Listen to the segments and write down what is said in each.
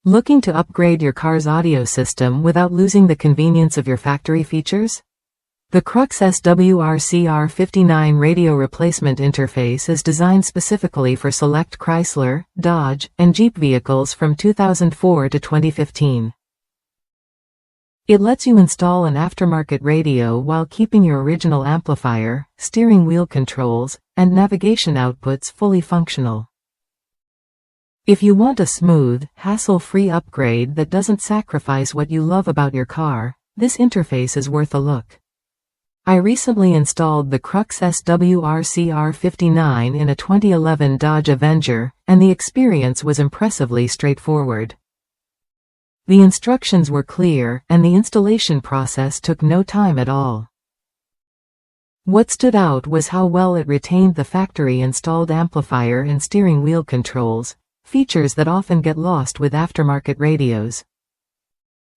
Looking to upgrade your car's audio system without losing the convenience of your factory features? The CRUX SWRCR-59 radio replacement interface is designed specifically for select Chrysler, Dodge, and Jeep vehicles from 2004 to 2015. It lets you install an aftermarket radio while keeping your original amplifier, steering wheel controls, and navigation outputs fully functional. If you want a smooth, hassle-free upgrade that doesn't sacrifice what you love about your car, this interface is worth a look. I recently installed the CRUX SWRCR-59 in a 2011 Dodge Avenger, and the experience was impressively straightforward. The instructions were clear, and the installation process took no time at all. What stood out was how well it retained the factory-installed amplifier and steering wheel controls, features that often get lost with aftermarket radios.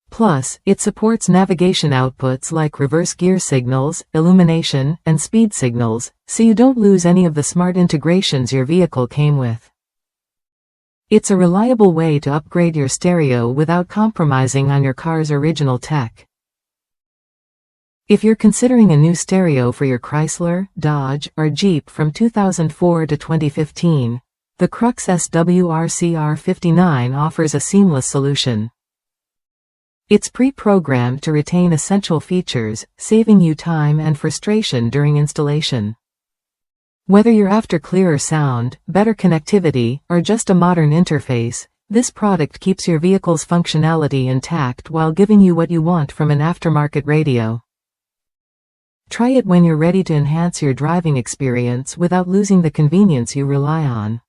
Plus, it supports navigation outputs like reverse gear signals, illumination, and speed signals, so you don't lose any of the smart integrations your vehicle came with. It's a reliable way to upgrade your stereo without compromising on your car's original tech. If you're considering a new stereo for your Chrysler, Dodge, or Jeep from 2004 to 2015, the CRUX SWRCR-59 offers a seamless solution. It's pre-programmed to retain essential features, saving you time and frustration during installation. Whether you're after clearer sound, better connectivity, or just a modern interface, this product keeps your vehicle's functionality intact while giving you what you want from an aftermarket radio. Try it when you're ready to enhance your driving experience without losing the convenience you rely on.